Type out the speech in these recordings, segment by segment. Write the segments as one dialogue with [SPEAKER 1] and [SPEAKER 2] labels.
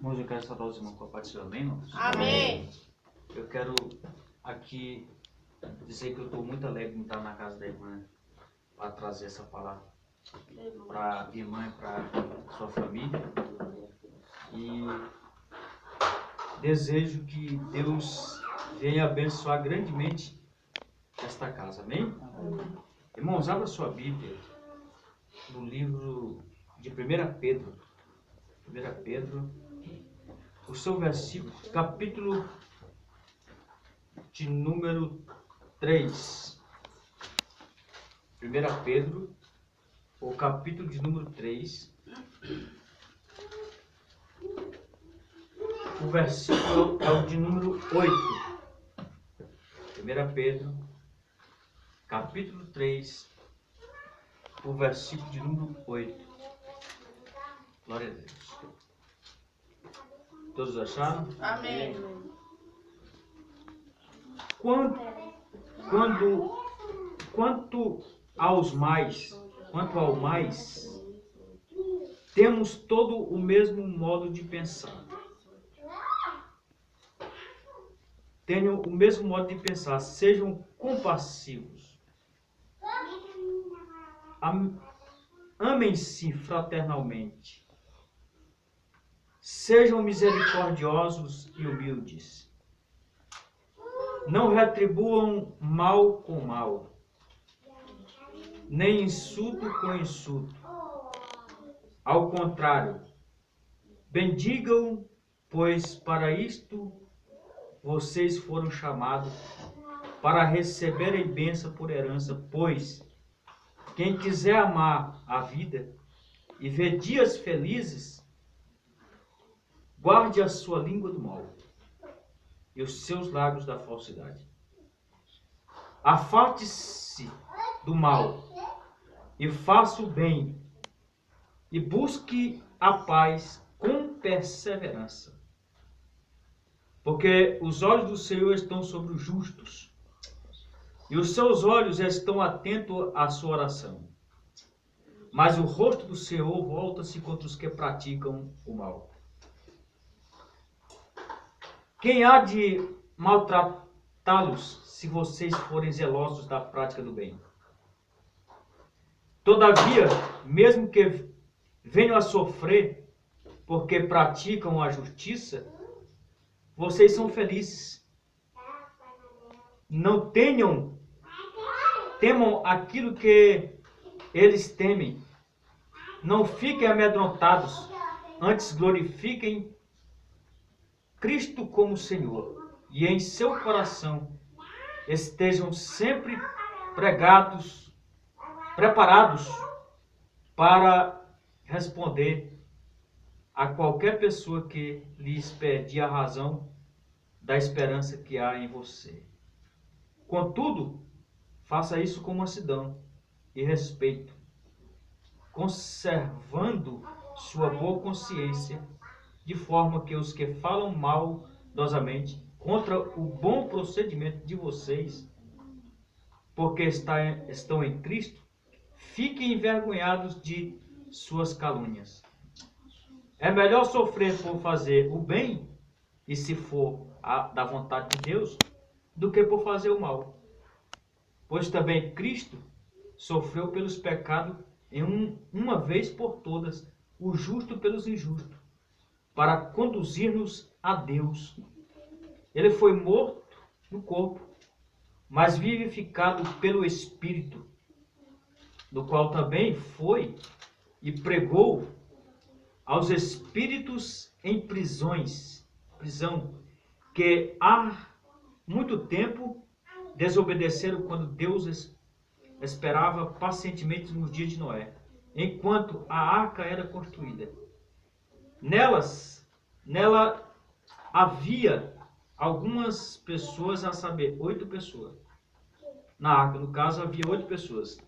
[SPEAKER 1] Irmãos, eu quero saudar os irmãos com a paz do Senhor, amém, irmãos?
[SPEAKER 2] Amém.
[SPEAKER 1] Eu quero aqui dizer que eu estou muito alegre em estar na casa da irmã para trazer essa palavra para a irmã e para sua família. E desejo que Deus venha abençoar grandemente esta casa, amém? Irmãos, abra sua Bíblia no livro de 1 Pedro. 1 Pedro, o seu versículo, capítulo de número 3. 1 Pedro, o capítulo de número 3. O versículo é o de número 8. 1 Pedro, capítulo 3, o versículo de número 8. Glória a Deus. Todos acharam?
[SPEAKER 2] Amém.
[SPEAKER 1] Quanto ao mais, temos todo o mesmo modo de pensar. Tenham o mesmo modo de pensar, sejam compassivos. Amem-se fraternalmente. Sejam misericordiosos e humildes. Não retribuam mal com mal, nem insulto com insulto. Ao contrário, bendigam, pois para isto vocês foram chamados, para receberem bênção por herança, pois quem quiser amar a vida e ver dias felizes, guarde a sua língua do mal e os seus lábios da falsidade. Afaste-se do mal e faça o bem e busque a paz com perseverança. Porque os olhos do Senhor estão sobre os justos e os seus olhos estão atentos à sua oração. Mas o rosto do Senhor volta-se contra os que praticam o mal. Quem há de maltratá-los se vocês forem zelosos da prática do bem? Todavia, mesmo que venham a sofrer porque praticam a justiça, vocês são felizes. Não temam aquilo que eles temem. Não fiquem amedrontados, antes glorifiquem Cristo como Senhor, e em seu coração estejam sempre preparados para responder a qualquer pessoa que lhes pedir a razão da esperança que há em você. Contudo, faça isso com mansidão e respeito, conservando sua boa consciência, de forma que os que falam maldosamente contra o bom procedimento de vocês, porque estão em Cristo, fiquem envergonhados de suas calúnias. É melhor sofrer por fazer o bem, e se for da vontade de Deus, do que por fazer o mal. Pois também Cristo sofreu pelos pecados uma vez por todas, o justo pelos injustos, para conduzir-nos a Deus. Ele foi morto no corpo, mas vivificado pelo Espírito, do qual também foi e pregou aos espíritos em prisão, que há muito tempo desobedeceram quando Deus esperava pacientemente nos dias de Noé, enquanto a arca era construída. Nela havia algumas pessoas, a saber, 8 pessoas. Na arca, no caso, havia 8 pessoas.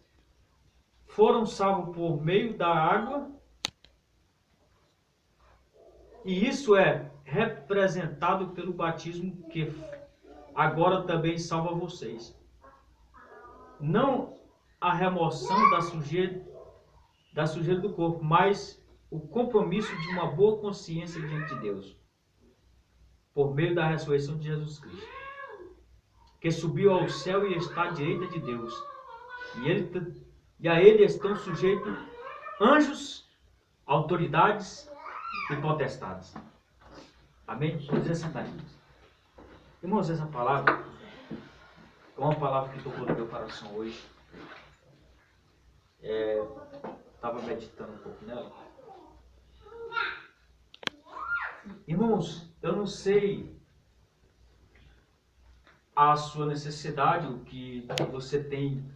[SPEAKER 1] Foram salvos por meio da água, e isso é representado pelo batismo, que agora também salva vocês. Não a remoção da sujeira do corpo, mas o compromisso de uma boa consciência diante de Deus, por meio da ressurreição de Jesus Cristo, que subiu ao céu e está à direita de Deus, e a ele estão sujeitos anjos, autoridades e potestades. Amém? Vamos dizer sentadinhos. Irmãos, essa palavra é uma palavra que tocou no meu coração hoje. Estava meditando um pouco nela. Irmãos, eu não sei a sua necessidade, o que você tem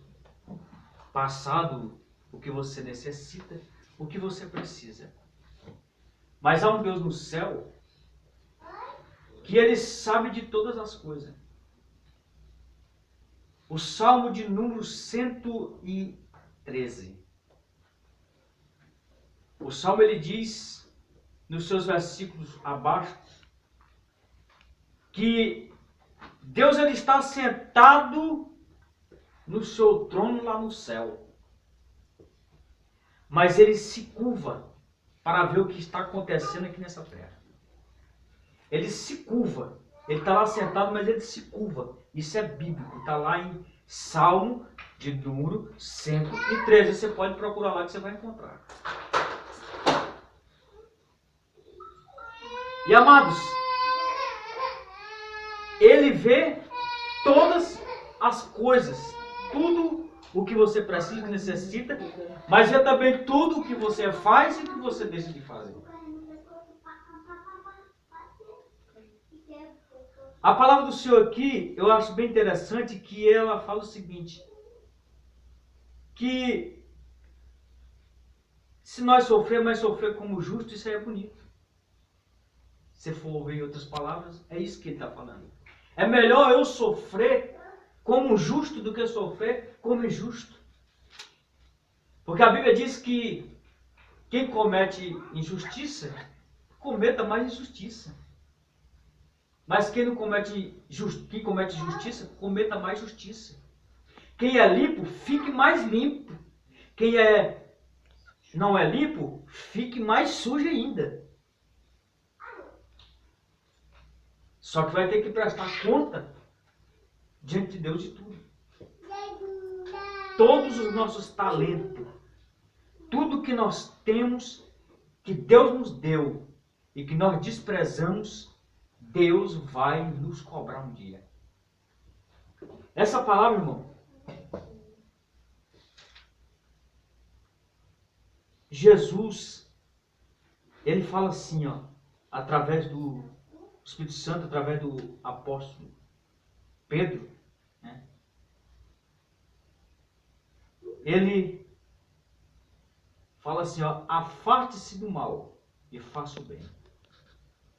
[SPEAKER 1] passado, o que você necessita, o que você precisa. Mas há um Deus no céu que Ele sabe de todas as coisas. O Salmo de número 113. O Salmo, ele diz, nos seus versículos abaixo, que Deus, ele está sentado no seu trono lá no céu. Mas ele se curva para ver o que está acontecendo aqui nessa terra. Ele se curva. Ele está lá sentado, mas ele se curva. Isso é bíblico. Está lá em Salmo de número 113. Você pode procurar lá que você vai encontrar. E amados, ele vê todas as coisas. Tudo o que você precisa, que necessita. Mas vê também tudo o que você faz e o que você deixa de fazer. A palavra do Senhor aqui, eu acho bem interessante que ela fala o seguinte, que se nós sofrermos, mas sofrer como justo, isso aí é bonito. Se for ver em outras palavras, é isso que ele está falando. É melhor eu sofrer como justo do que sofrer como injusto. Porque a Bíblia diz que quem comete injustiça, cometa mais injustiça. Mas quem comete justiça, cometa mais justiça. Quem é limpo, fique mais limpo. Quem não é limpo, fique mais sujo ainda. Só que vai ter que prestar conta diante de Deus de tudo. Todos os nossos talentos, tudo que nós temos, que Deus nos deu e que nós desprezamos, Deus vai nos cobrar um dia. Essa palavra, irmão, Jesus, ele fala assim, ó, através do Espírito Santo, através do apóstolo Pedro, né? Ele fala assim, ó, afaste-se do mal e faça o bem.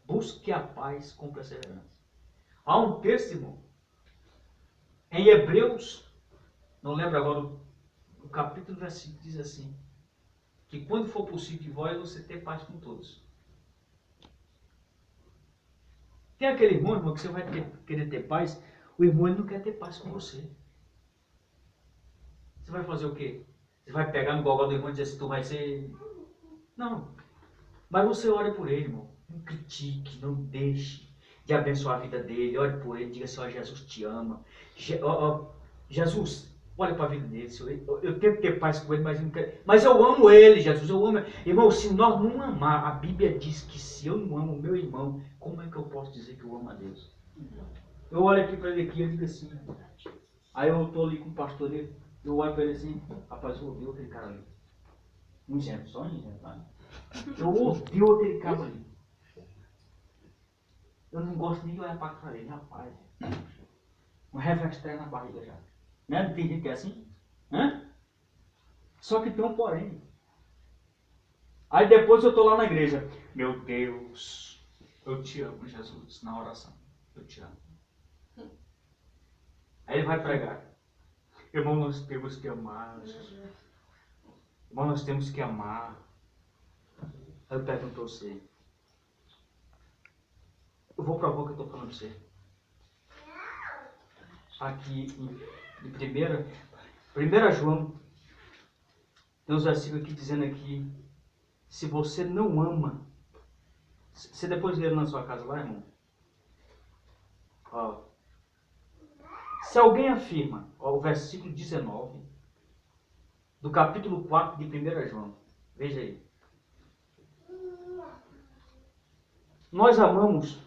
[SPEAKER 1] Busque a paz com perseverança. Há um texto, irmão, em Hebreus, não lembro agora o capítulo, versículo, diz assim, que quando for possível de vós, você ter paz com todos. Tem aquele irmão, que você vai querer ter paz, o irmão ele não quer ter paz com você. Você vai fazer o quê? Você vai pegar no gogó do irmão e dizer assim, tu vai ser... Não. Mas você ore por ele, irmão. Não critique, não deixe de abençoar a vida dele. Ore por ele, diga assim, ó, Jesus te ama. Jesus, olha para a vida dele. Eu tento ter paz com ele, mas eu não quero. Mas eu amo ele, Jesus, eu amo ele. Irmão, se nós não amar, a Bíblia diz que se eu não amo o meu irmão, como é que eu posso dizer que eu amo a Deus? Eu olho aqui para ele aqui e ele diz assim. Aí eu estou ali com o pastor dele, eu olho para ele assim, rapaz, eu odeio aquele cara ali. Um exemplo, só um exemplo, tá? Eu odeio aquele cara ali. Eu não gosto nem de olhar para a cara dele, rapaz. Um refresco na barriga já. Né? Não tem gente que é assim? Hã? Só que tem um porém. Aí depois eu estou lá na igreja. Meu Deus, eu te amo, Jesus, na oração. Eu te amo. Aí ele vai pregar. Irmão, nós temos que amar. Irmão, nós temos que amar. Aí eu pergunto para você. Eu vou provar o que eu estou falando para você. Aqui em 1 João, tem uns versículos aqui dizendo aqui se você não ama, você depois lê na sua casa lá, irmão? Ó, se alguém afirma, ó, o versículo 19, do capítulo 4 de 1 João, veja aí. Nós amamos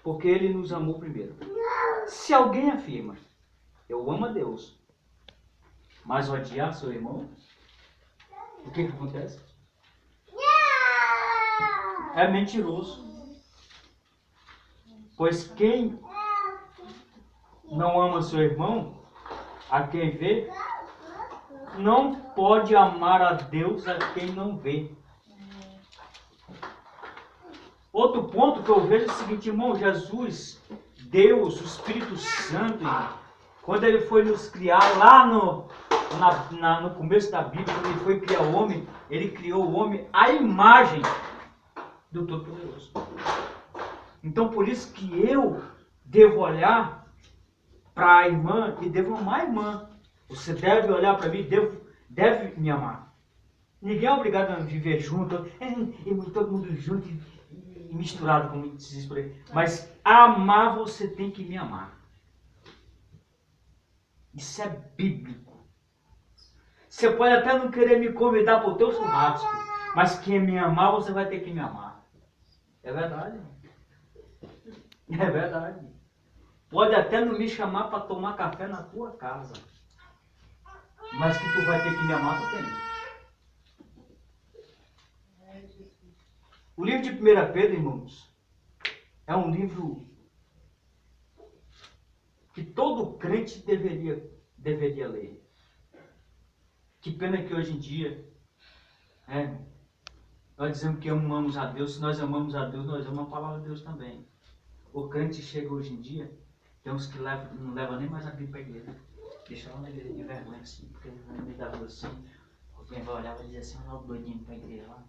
[SPEAKER 1] porque ele nos amou primeiro. Se alguém afirma, eu amo a Deus, mas odiar seu irmão, o que acontece? É mentiroso. Pois quem não ama seu irmão, a quem vê, não pode amar a Deus a quem não vê. Outro ponto que eu vejo é o seguinte, irmão, Jesus, Deus, o Espírito Santo, irmão, quando ele foi nos criar lá no começo da Bíblia, quando ele foi criar o homem, ele criou o homem à imagem do Todo-Poderoso. Então por isso que eu devo olhar para a irmã e devo amar a irmã. Você deve olhar para mim, deve me amar. Ninguém é obrigado a viver junto, todo mundo junto e misturado, como se diz por aí. Mas amar, você tem que me amar. Isso é bíblico. Você pode até não querer me convidar para o teu churrasco, mas quem me amar, você vai ter que me amar. É verdade. É verdade. Pode até não me chamar para tomar café na tua casa, mas que tu vai ter que me amar, tu tem. O livro de 1 Pedro, irmãos, é um livro que todo crente deveria ler. Que pena que hoje em dia, nós dizemos que amamos a Deus. Se nós amamos a Deus, nós amamos a palavra de Deus também. O crente chega hoje em dia, tem uns que não levam nem mais a Bíblia para a igreja. Deixa lá na igreja de vergonha assim, porque no meio da rua assim, alguém vai olhar e vai dizer assim, olha o doidinho para a igreja lá.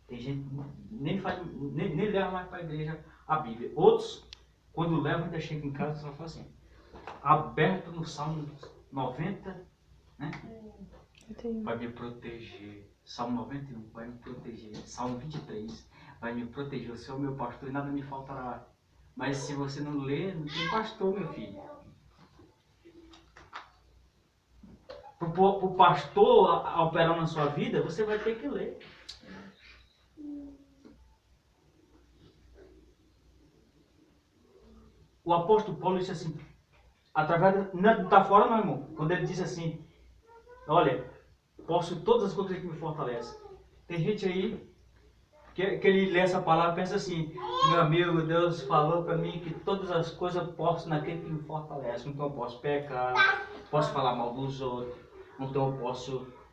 [SPEAKER 1] Tem gente que nem leva mais para a igreja a Bíblia. Outros, quando levam, ainda chegam em casa e só fazem assim, aberto no Salmo 90, né? Vai me proteger. Salmo 91, vai me proteger. Salmo 23, vai me proteger. O Senhor é meu pastor e nada me faltará. Mas se você não lê, não tem pastor, meu filho. Para o pastor operar na sua vida, você vai ter que ler. O apóstolo Paulo disse assim, através não está fora não, irmão, quando ele disse assim, olha, posso todas as coisas que me fortalecem. Tem gente aí que ele lê essa palavra e pensa assim, meu amigo, Deus falou para mim que todas as coisas eu posso naquele que me fortalece. Então eu posso pecar, posso falar mal dos outros, então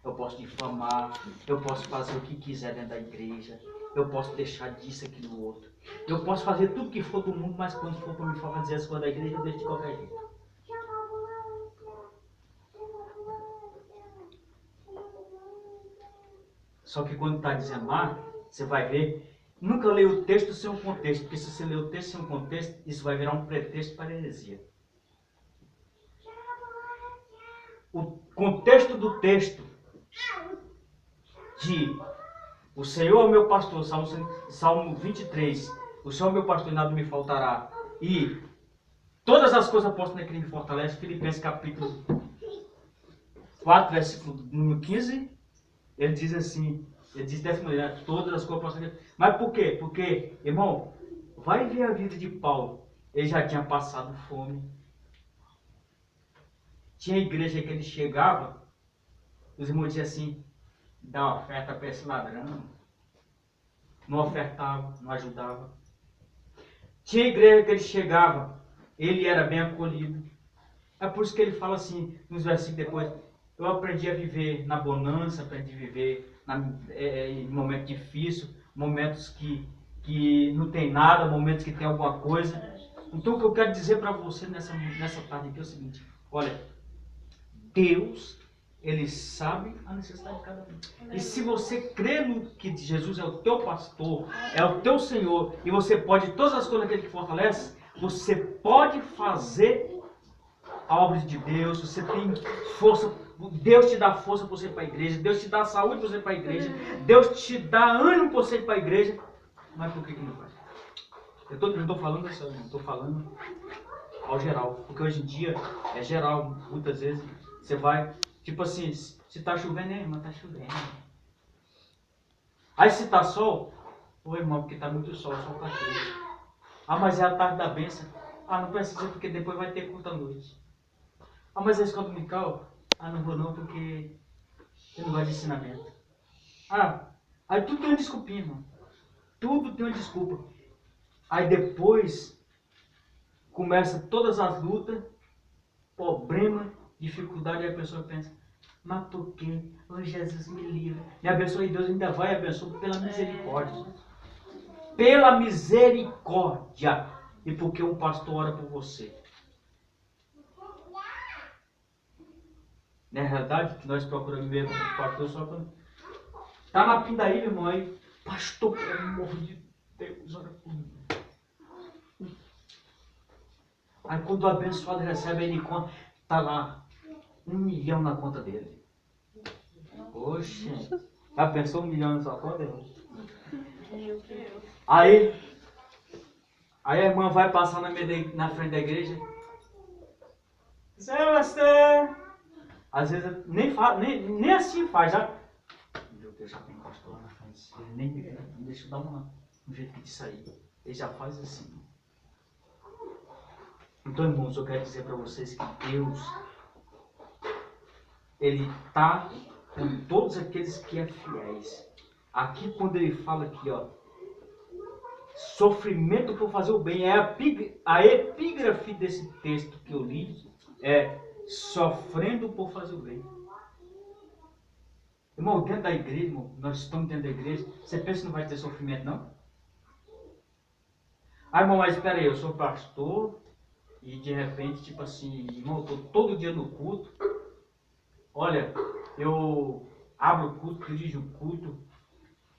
[SPEAKER 1] eu posso difamar, eu posso fazer o que quiser dentro da igreja, eu posso deixar disso, aquilo, outro. Eu posso fazer tudo que for do mundo, mas quando for para me fazer as coisas da igreja, eu deixo de qualquer jeito. Só que quando está dizendo lá, você vai ver, nunca leia o texto sem um contexto, porque se você ler o texto sem um contexto, isso vai virar um pretexto para a heresia. O contexto do texto de o Senhor é o meu pastor, Salmo 23, o Senhor é o meu pastor e nada me faltará, e todas as coisas postas naquele que me fortalece, Filipenses capítulo 4, versículo número 15, ele diz assim, ele diz dessa maneira, todas as coisas postas naquele. Mas por quê? Porque, irmão, vai ver a vida de Paulo, ele já tinha passado fome. Tinha igreja que ele chegava, os irmãos diziam assim, dá uma oferta para esse ladrão. Não ofertava, não ajudava. Tinha igreja que ele chegava, ele era bem acolhido. É por isso que ele fala assim, nos versículos depois, eu aprendi a viver na bonança, aprendi a viver em momentos difíceis, momentos que não tem nada, momentos que tem alguma coisa. Então o que eu quero dizer para você nessa tarde aqui é o seguinte, olha, Deus, Ele sabe a necessidade de cada um. E se você crê no que Jesus é o teu pastor, é o teu Senhor, e você pode todas as coisas que Ele fortalece, você pode fazer a obra de Deus, você tem força Deus te dá força para você ir para a igreja, Deus te dá saúde para você ir para a igreja, Deus te dá ânimo para você ir para a igreja, mas por que não faz? Eu não estou falando isso, não estou falando ao geral, porque hoje em dia é geral, muitas vezes você vai, tipo assim, se está chovendo, irmão, está chovendo. Aí se está sol, ô irmão, porque está muito sol está quente. Ah, mas é a tarde da bênção. Ah, não precisa porque depois vai ter culto à noite. Ah, mas é a escola dominical? Ah, não vou não porque eu não gosto de ensinamento. Ah, aí tudo tem uma desculpinha, irmão. Tudo tem uma desculpa. Aí depois começa todas as lutas, problema, dificuldade, e a pessoa pensa, mas por quê? Oh, Jesus me livre. Me abençoe, Deus ainda vai abençoar pela misericórdia. Pela misericórdia. E porque um pastor ora por você. Na realidade, que nós procuramos ver com o pastor só quando tá na pindaíba, irmão, aí, pastor, pelo amor de Deus, ora por mim. Aí quando o abençoado recebe, ele conta, tá lá, 1 milhão na conta dele. Oxe, já pensou 1 milhão na sua conta, irmão? Aí a irmã vai passar na frente da igreja. Senhor, pastor. Às vezes nem assim faz, já. Meu Deus, já tem pastor lá na frente. Ele nem me deixa eu dar um jeito de sair. Ele já faz assim. Então, irmãos, eu quero dizer para vocês que Deus, Ele está com todos aqueles que é fiéis. Aqui, quando Ele fala aqui, ó, sofrimento por fazer o bem, a epígrafe desse texto que eu li é sofrendo por fazer o bem. Irmão, dentro da igreja, irmão, nós estamos dentro da igreja, você pensa que não vai ter sofrimento, não? Ah, irmão, mas espera aí, eu sou pastor e de repente, tipo assim, irmão, eu estou todo dia no culto. Olha, eu abro o culto, dirijo o culto,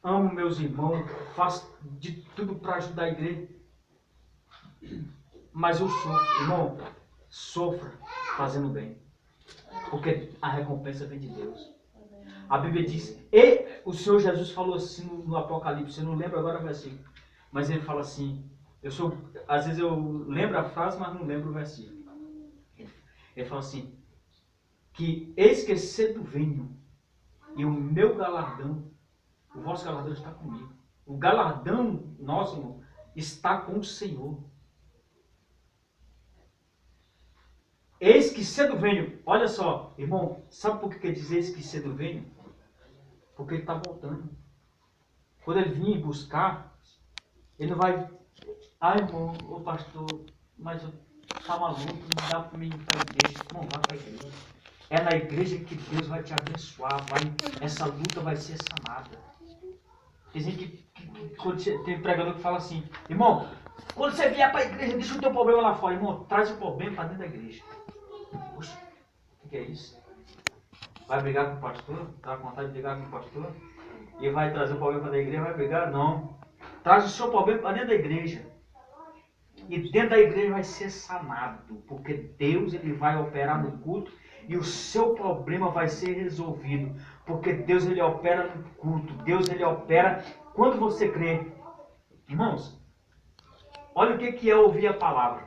[SPEAKER 1] amo meus irmãos, faço de tudo para ajudar a igreja. Mas eu sofro, irmão, sofra fazendo bem. Porque a recompensa vem de Deus. A Bíblia diz, e o Senhor Jesus falou assim no Apocalipse, eu não lembro agora o versículo, mas ele fala assim, às vezes eu lembro a frase, mas não lembro o versículo. Ele fala assim, que eis que cedo venho, e o meu galardão, o vosso galardão está comigo. O galardão nosso, irmão, está com o Senhor. Eis que cedo venho. Olha só, irmão, sabe por que ele diz eis que cedo venho? Porque ele está voltando. Quando ele vir buscar, ele não vai... Ah, irmão, ô pastor, mas eu tá maluco, não dá para mim ir para a igreja. Não, vá para a igreja. É na igreja que Deus vai te abençoar. Essa luta vai ser sanada. Tem gente tem pregador que fala assim, irmão, quando você vier para a igreja, deixa o teu problema lá fora. Irmão, traz o problema para dentro da igreja. Poxa, o que é isso? Vai brigar com o pastor? Tá com vontade de brigar com o pastor? E vai trazer o problema da igreja? Vai brigar? Não. Traz o seu problema para dentro da igreja. E dentro da igreja vai ser sanado. Porque Deus ele vai operar no culto e o seu problema vai ser resolvido. Porque Deus ele opera no culto. Deus ele opera quando você crê. Irmãos, olha o que é ouvir a palavra.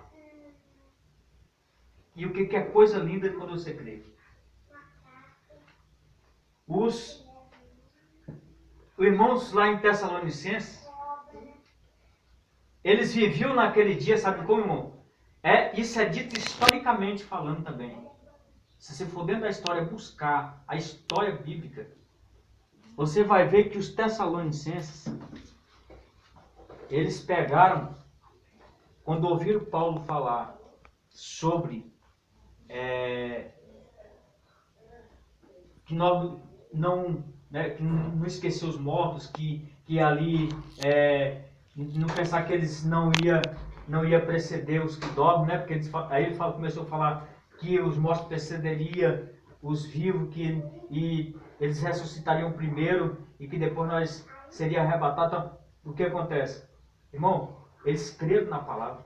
[SPEAKER 1] E o que é coisa linda quando você crê. Os irmãos lá em Tessalonicenses, eles viviam naquele dia, sabe como, irmão? Isso é dito historicamente falando também. Se você for dentro da história buscar a história bíblica, você vai ver que os Tessalonicenses, eles pegaram, quando ouviram Paulo falar sobre que nós que não esquecer os mortos, que ali não pensar que eles não ia preceder os que dormem, né? Porque aí ele começou a falar que os mortos precederiam os vivos, e eles ressuscitariam primeiro e que depois nós seria arrebatado. Então, o que acontece? Irmão, eles creram na palavra.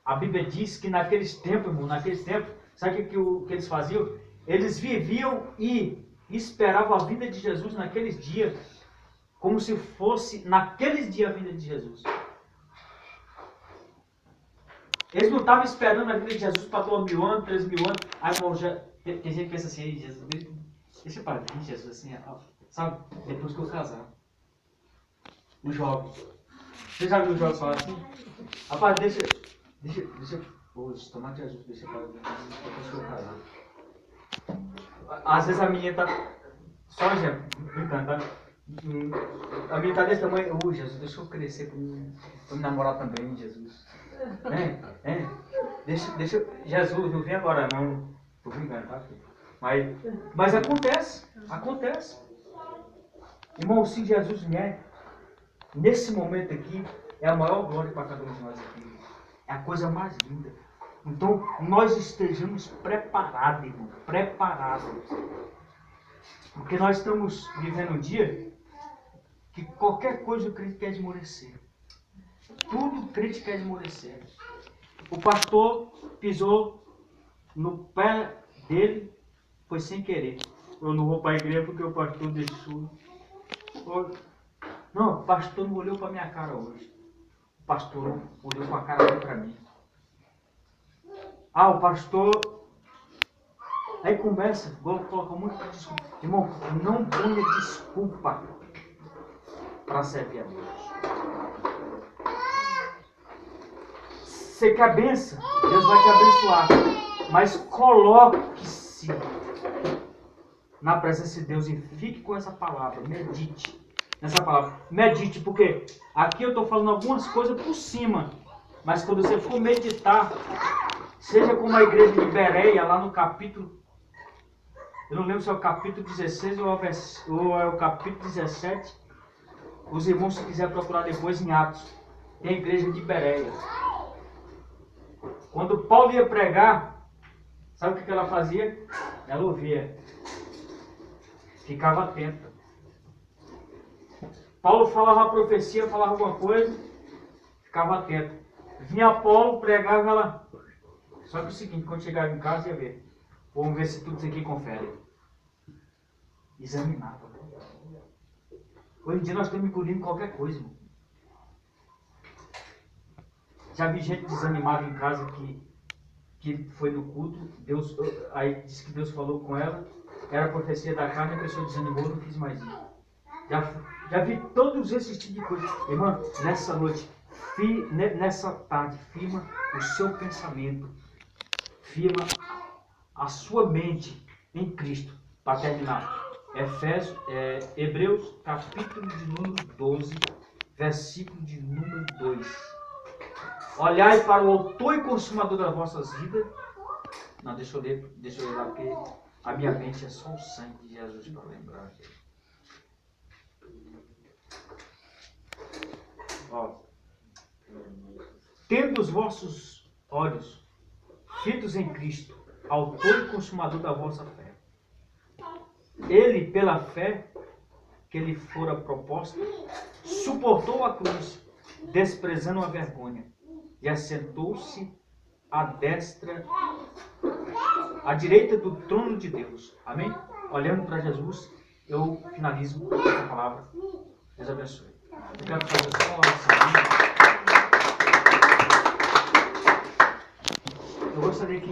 [SPEAKER 1] A Bíblia diz que naqueles tempos, irmão, sabe o que eles faziam? Eles viviam e esperavam a vinda de Jesus naqueles dias, como se fosse naqueles dias a vinda de Jesus. Eles não estavam esperando a vinda de Jesus para 2.000 anos, 3.000 anos. Aí, irmão, tem gente que pensa assim, Jesus, deixa para vir Jesus assim, sabe? Depois que eu casar. Os jovens. Você já viu os jovens falar assim? Rapaz, deixa. Hoje, tomar Jesus, deixa para vir depois que eu casar. Às vezes a menina tá. Só exemplo, brincando, tá? A menina tá desse tamanho. Jesus, deixa eu crescer para me namorar também, Jesus. Deixa. Jesus, não vem agora não. Tô brincando, tá? Mas acontece. Irmão, se Jesus vier, nesse momento aqui, é a maior glória para cada um de nós aqui. É a coisa mais linda. Então, nós estejamos preparados, irmão. Preparados. Porque nós estamos vivendo um dia que qualquer coisa o crente quer esmorecer. Tudo o crente quer esmorecer. O pastor pisou no pé dele, foi sem querer. Eu não vou para a igreja porque o pastor deixou. Não, o pastor não olhou para minha cara hoje. O pastor olhou com a cara dele para mim. O pastor... Aí começa, coloca muito desculpa. Irmão, não ponha desculpa para servir a Deus. Você quer bênção? Deus vai te abençoar. Mas coloque-se na presença de Deus e fique com essa palavra. Medite nessa palavra. Medite, porque aqui eu estou falando algumas coisas por cima. Mas quando você for meditar, seja como a igreja de Bereia, lá no capítulo... Eu não lembro se é o capítulo 16 ou é o capítulo 17. Os irmãos, se quiser procurar depois em Atos, tem a igreja de Bereia. Quando Paulo ia pregar, sabe o que ela fazia? Ela ouvia. Ficava atenta. Paulo falava a profecia, falava alguma coisa, ficava atenta. Vinha Paulo, pregava ela. Só que o seguinte, quando chegava em casa ia ver. Vamos ver se tudo isso aqui confere. Examinava. Hoje em dia nós estamos engolindo qualquer coisa, irmão. Já vi gente desanimada em casa que foi no culto, aí disse que Deus falou com ela, era a profecia da carne, a pessoa desanimou, não quis mais ir. Já vi todos esses tipos de coisas. Irmã, nessa noite, nessa tarde, firma o seu pensamento, firma a sua mente em Cristo. Para terminar, Hebreus, capítulo de número 12, versículo de número 2. Olhai para o autor e consumador das vossas vidas. Não, deixa eu ler lá, porque a minha mente é só o sangue de Jesus para lembrar. Tendo os vossos olhos fitos em Cristo, autor e consumador da vossa fé. Ele, pela fé que lhe fora proposta, suportou a cruz, desprezando a vergonha, e assentou-se à direita do trono de Deus. Amém? Olhando para Jesus, eu finalizo com essa palavra. Deus abençoe. Eu quero fazer só uma oração. Eu gostaria que